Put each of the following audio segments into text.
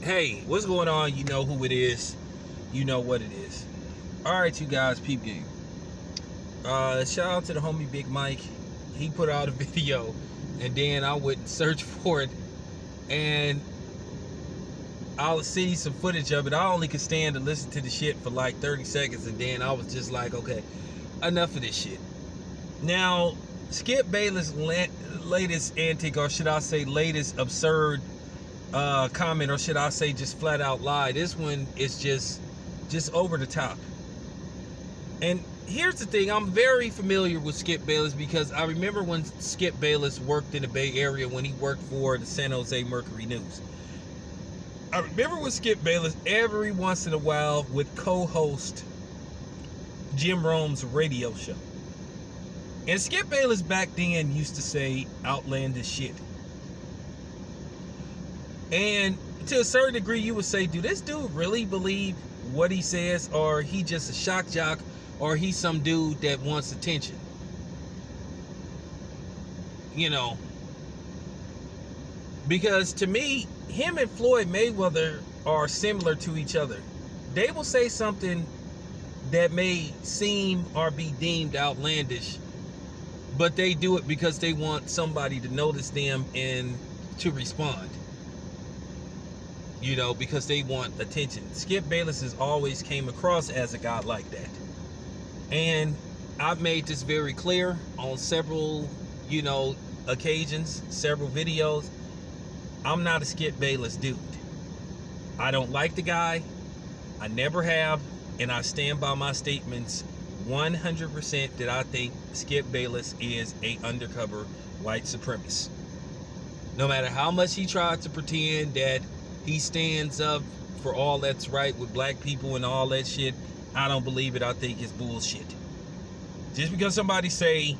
Hey, what's going on? You know who it is. You know what it is. Alright, you guys, peep game. Shout out to the homie Big Mike. He put out a video, and then I went and searched for it, and I'll see some footage of it. I only could stand to listen to the shit for like 30 seconds, and then I was just like, okay, enough of this shit. Now, Skip Bayless' latest antic, or should I say latest absurd comment, or should I say just flat out lie. This one is just over the top. And here's the thing, I'm very familiar with Skip Bayless because I remember when Skip Bayless worked in the Bay Area when he worked for the San Jose Mercury News. I remember with Skip Bayless every once in a while would co-host Jim Rome's radio show. And Skip Bayless back then used to say outlandish shit. And to a certain degree, you would say, do this dude really believe what he says, or he just a shock jock, or he's some dude that wants attention? You know, because to me, him and Floyd Mayweather are similar to each other. They will say something that may seem or be deemed outlandish, but they do it because they want somebody to notice them and to respond. You know, because they want attention. Skip Bayless has always came across as a guy like that. And I've made this very clear on several, occasions, several videos. I'm not a Skip Bayless dude. I don't like the guy. I never have. And I stand by my statements 100% that I think Skip Bayless is a undercover white supremacist. No matter how much he tried to pretend that he stands up for all that's right with black people and all that shit, I don't believe it. I think it's bullshit. Just because somebody say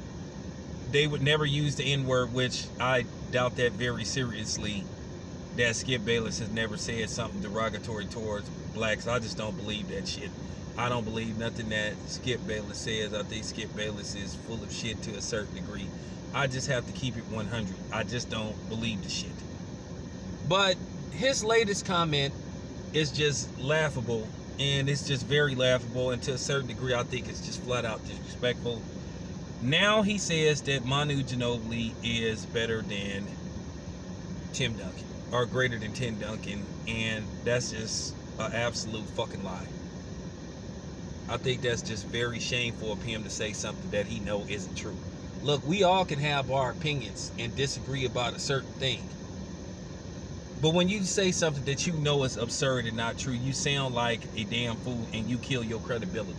they would never use the N-word, which I doubt that very seriously, that Skip Bayless has never said something derogatory towards blacks. I just don't believe that shit. I don't believe nothing that Skip Bayless says. I think Skip Bayless is full of shit to a certain degree. I just have to keep it 100. I just don't believe the shit. But his latest comment is just laughable, and it's just very laughable, and to a certain degree I think it's just flat out disrespectful. Now he says that Manu Ginobili is better than Tim Duncan, or greater than Tim Duncan, and that's just an absolute fucking lie. I think that's just very shameful of him to say something that he know isn't true. Look, we all can have our opinions and disagree about a certain thing. But when you say something that you know is absurd and not true, you sound like a damn fool and you kill your credibility.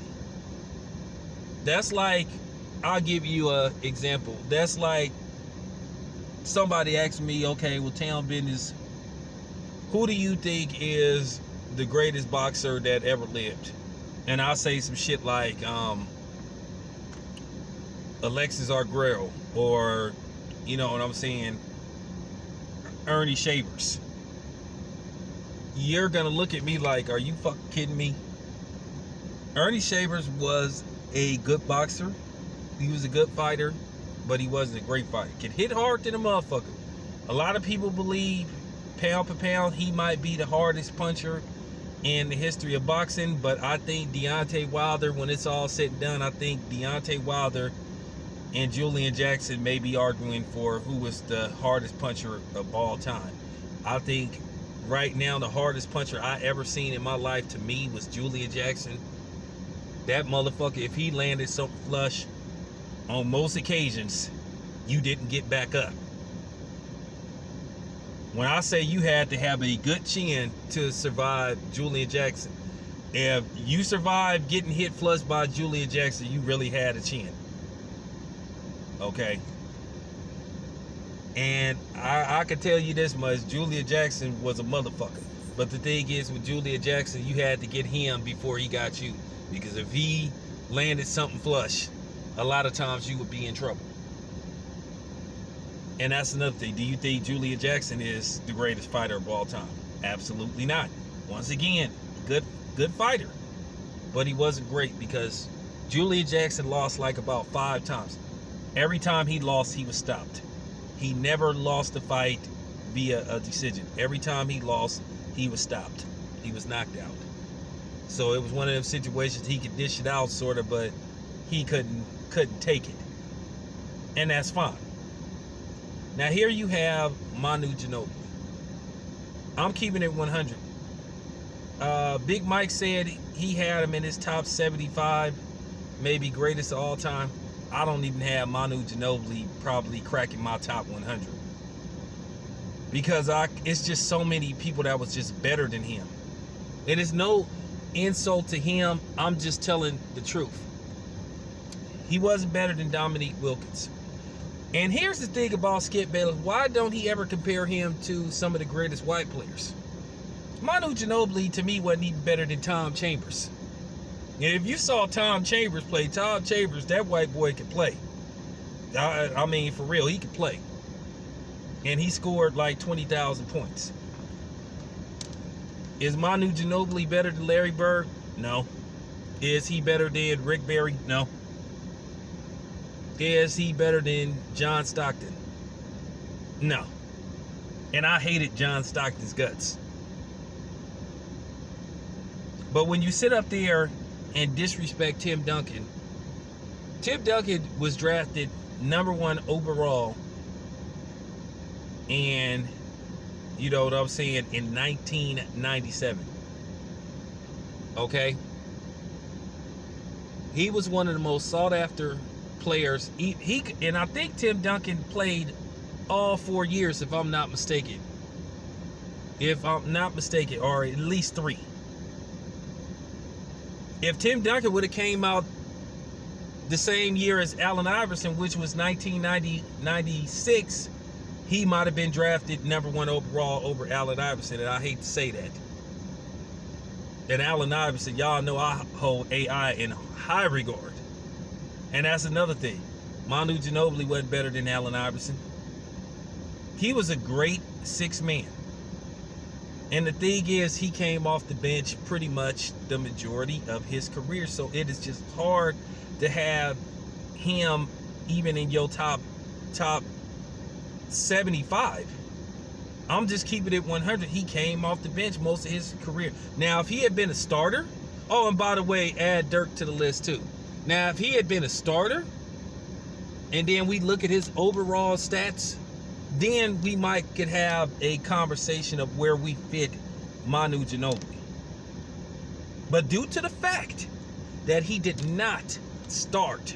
That's like, I'll give you an example. That's like somebody asked me, okay, well, town business, who do you think is the greatest boxer that ever lived? And I'll say some shit like Alexis Arguello, or, you know what I'm saying, Ernie Shavers. You're gonna look at me like, are you fucking kidding me? Ernie Shavers was a good boxer. He was a good fighter, but he wasn't a great fighter. Could hit hard to the motherfucker. A lot of people believe, pound for pound, he might be the hardest puncher in the history of boxing, but I think Deontay Wilder, when it's all said and done, I think Deontay Wilder and Julian Jackson may be arguing for who was the hardest puncher of all time. I think right now the hardest puncher I ever seen in my life, to me, was Julian Jackson. That motherfucker, if he landed something flush, on most occasions, you didn't get back up. When I say you had to have a good chin to survive Julian Jackson, if you survived getting hit flush by Julian Jackson, you really had a chin. Okay? And I can tell you this much, Julian Jackson was a motherfucker. But the thing is, with Julian Jackson, you had to get him before he got you. Because if he landed something flush, a lot of times you would be in trouble. And that's another thing. Do you think Julian Jackson is the greatest fighter of all time? Absolutely not. Once again, good fighter. But he wasn't great because Julian Jackson lost like about 5 times. Every time he lost, he was stopped. He never lost a fight via a decision. Every time he lost, he was stopped. He was knocked out. So it was one of them situations he could dish it out, sort of, but he couldn't take it. And that's fine. Now here you have Manu Ginobili. I'm keeping it 100. Big Mike said he had him in his top 75, maybe greatest of all time. I don't even have Manu Ginobili probably cracking my top 100. Because it's just so many people that was just better than him. It is no insult to him. I'm just telling the truth. He wasn't better than Dominique Wilkins. And here's the thing about Skip Bayless. Why don't he ever compare him to some of the greatest white players? Manu Ginobili, to me, wasn't even better than Tom Chambers. And if you saw Tom Chambers play, Tom Chambers, that white boy could play. I mean, for real, he could play. And he scored like 20,000 points. Is Manu Ginobili better than Larry Bird? No. Is he better than Rick Barry? No. Is he better than John Stockton? No. And I hated John Stockton's guts. But when you sit up there and disrespect Tim Duncan was drafted #1 overall, and you know what I'm saying, in 1997. Okay? He was one of the most sought after players. He and I think Tim Duncan played all 4 years, if I'm not mistaken. Or at least 3. If Tim Duncan would have came out the same year as Allen Iverson, which was 1996, he might have been drafted #1 overall over Allen Iverson, and I hate to say that. And Allen Iverson, y'all know I hold AI in high regard. And that's another thing. Manu Ginobili wasn't better than Allen Iverson. He was a great 6 man. And the thing is, he came off the bench pretty much the majority of his career. So it is just hard to have him even in your top 75. I'm just keeping it 100. He came off the bench most of his career. Now, if he had been a starter, oh, and by the way, add Dirk to the list too. Now, if he had been a starter, and then we look at his overall stats, then we could have a conversation of where we fit Manu Ginobili. But due to the fact that he did not start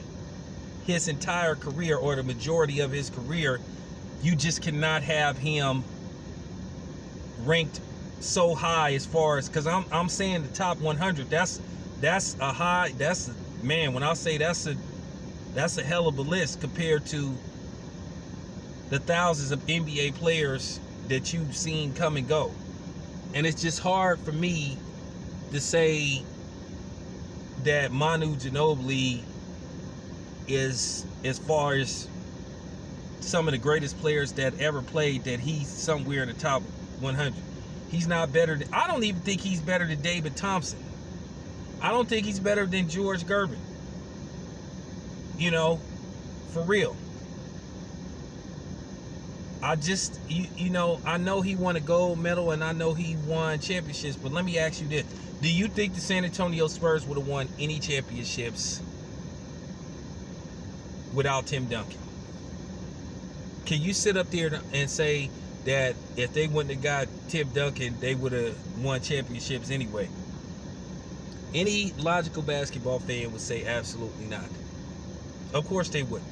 his entire career or the majority of his career, you just cannot have him ranked so high as far as, because I'm saying the top 100. That's a high. Man, when I say that's a hell of a list compared to the thousands of NBA players that you've seen come and go. And it's just hard for me to say that Manu Ginobili is, as far as some of the greatest players that ever played, that he's somewhere in the top 100. He's not better than, I don't even think he's better than David Thompson. I don't think he's better than George Gervin. You know, for real. I just, I know he won a gold medal and I know he won championships, but let me ask you this. Do you think the San Antonio Spurs would have won any championships without Tim Duncan? Can you sit up there and say that if they wouldn't have got Tim Duncan, they would have won championships anyway? Any logical basketball fan would say absolutely not. Of course they wouldn't.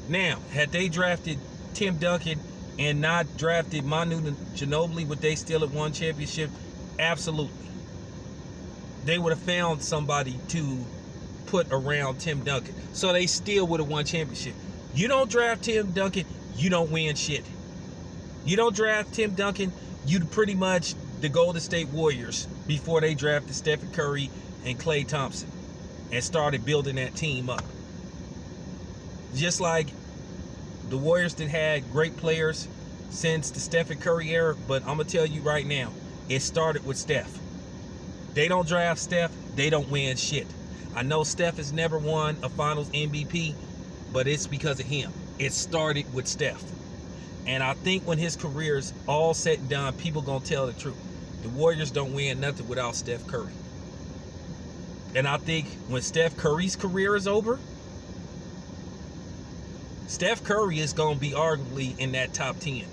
Now, had they drafted Tim Duncan and not drafted Manu Ginobili, would they still have won championship? Absolutely. They would have found somebody to put around Tim Duncan. So they still would have won championship. You don't draft Tim Duncan, you don't win shit. You don't draft Tim Duncan, you pretty much the Golden State Warriors before they drafted Steph Curry and Klay Thompson and started building that team up. Just like the Warriors that had great players since the Steph Curry era, but I'm going to tell you right now, it started with Steph. They don't draft Steph, they don't win shit. I know Steph has never won a Finals MVP, but it's because of him. It started with Steph. And I think when his career is all said and done, people gonna tell the truth. The Warriors don't win nothing without Steph Curry. And I think when Steph Curry's career is over, Steph Curry is gonna be arguably in that top 10.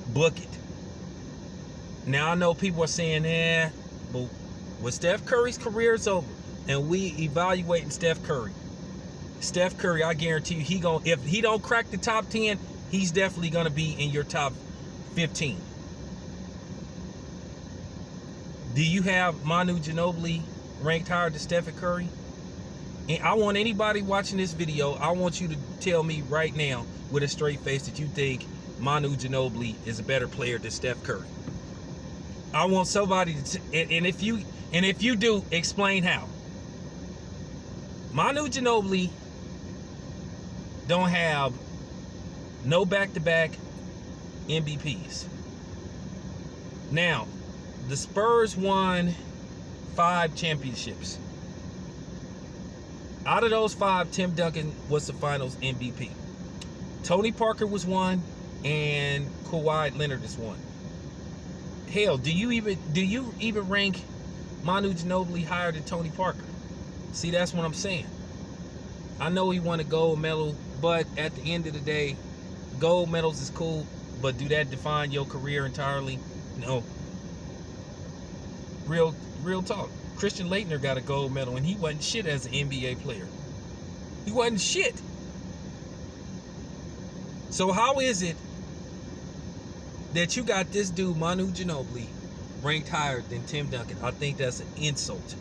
Book it. Now I know people are saying, but when Steph Curry's career is over and we evaluating Steph Curry, I guarantee you, if he don't crack the top 10, he's definitely gonna be in your top 15. Do you have Manu Ginobili ranked higher than Steph Curry? And I want anybody watching this video, I want you to tell me right now with a straight face that you think Manu Ginobili is a better player than Steph Curry. I want somebody to, and if you do, explain how. Manu Ginobili don't have no back-to-back MVPs. Now, the Spurs won 5 championships. Out of those 5, Tim Duncan was the Finals MVP. Tony Parker was one, and Kawhi Leonard is one. Hell, do you even rank Manu Ginobili higher than Tony Parker? See, that's what I'm saying. I know he won a gold medal, but at the end of the day, gold medals is cool, but do that define your career entirely? No. Real talk. Christian Laettner got a gold medal, and he wasn't shit as an NBA player. He wasn't shit. So how is it that you got this dude, Manu Ginobili, ranked higher than Tim Duncan? I think that's an insult.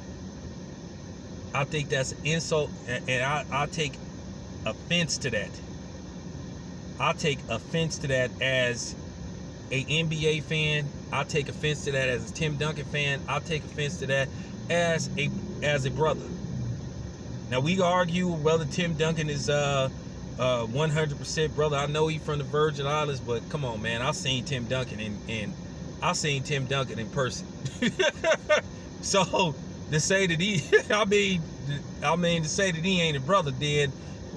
I think that's an insult, and I take offense to that. I take offense to that as a NBA fan. I take offense to that as a Tim Duncan fan. I take offense to that as a brother. Now we argue whether Tim Duncan is 100% brother. I know he's from the Virgin Islands, but come on, man. I seen Tim Duncan and I seen Tim Duncan in person. So to say that to say that he ain't a brother, then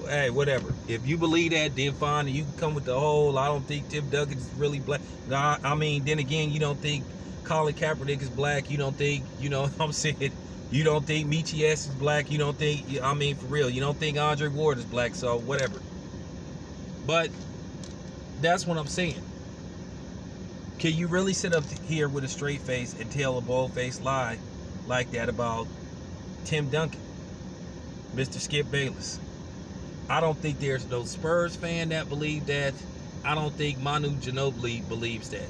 hey, whatever. If you believe that, then fine. You can come with the whole, I don't think Tim Duncan is really black. Nah, I mean, then again, you don't think Colin Kaepernick is black. You don't think, you know what I'm saying? You don't think Michi S is black. You don't think, I mean, for real, you don't think Andre Ward is black. So whatever. But that's what I'm saying. Can you really sit up here with a straight face and tell a bold-faced lie like that about Tim Duncan, Mr. Skip Bayless? I don't think there's no Spurs fan that believe that. I don't think Manu Ginobili believes that.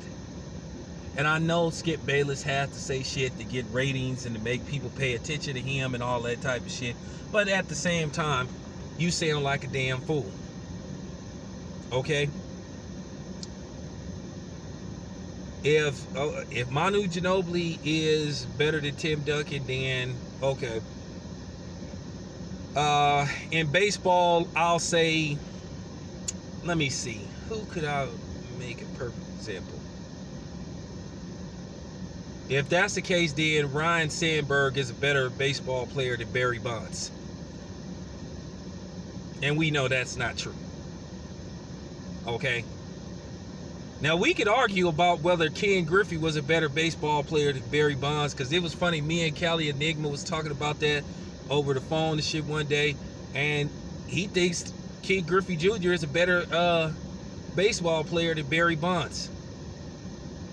And I know Skip Bayless has to say shit to get ratings and to make people pay attention to him and all that type of shit. But at the same time, you sound like a damn fool. Okay? If Manu Ginobili is better than Tim Duncan, then okay. In baseball, I'll say, let me see. Who could I make a perfect example? If that's the case, then Ryan Sandberg is a better baseball player than Barry Bonds. And we know that's not true. Okay? Now, we could argue about whether Ken Griffey was a better baseball player than Barry Bonds, because it was funny. Me and Cali Enigma was talking about that over the phone and shit one day, and he thinks Ken Griffey Jr. is a better baseball player than Barry Bonds.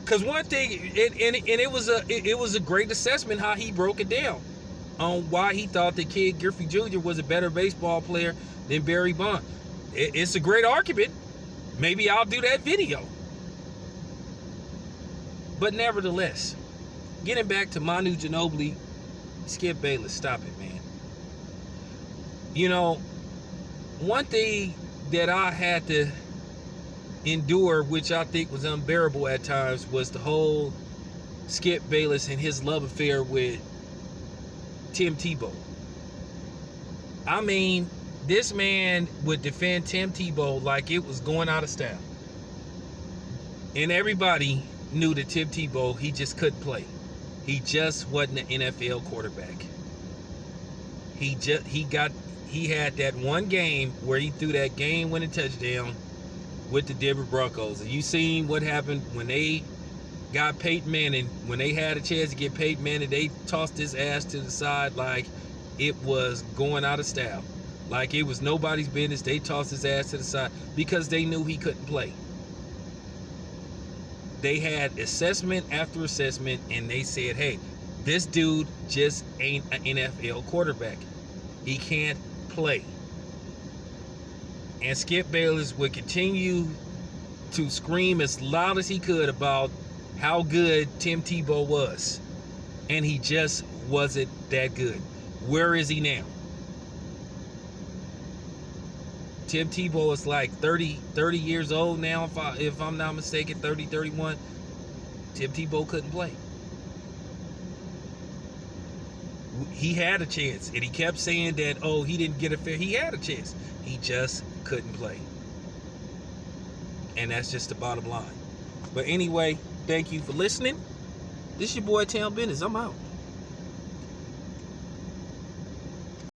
Because one thing, it was a great assessment how he broke it down on why he thought that Ken Griffey Jr. was a better baseball player than Barry Bonds. It's a great argument. Maybe I'll do that video. But nevertheless, getting back to Manu Ginobili, Skip Bayless, stop it, man. You know, one thing that I had to endure, which I think was unbearable at times, was the whole Skip Bayless and his love affair with Tim Tebow. I mean, this man would defend Tim Tebow like it was going out of style. And everybody knew that Tim Tebow, he just couldn't play. He just wasn't an NFL quarterback. He had that one game where he threw that game-winning touchdown with the Denver Broncos. And you seen what happened when they got Peyton Manning. When they had a chance to get Peyton Manning, they tossed his ass to the side like it was going out of style. Like it was nobody's business. They tossed his ass to the side because they knew he couldn't play. They had assessment after assessment, and they said, hey, this dude just ain't an NFL quarterback. He can't play. And Skip Bayless would continue to scream as loud as he could about how good Tim Tebow was. And he just wasn't that good. Where is he now? Tim Tebow is like 30 years old now, if I'm not mistaken, 30, 31. Tim Tebow couldn't play. He had a chance, and he kept saying that, oh, he didn't get a fair. He had a chance. He just couldn't play. And that's just the bottom line. But anyway, thank you for listening. This is your boy, Tim Business. I'm out.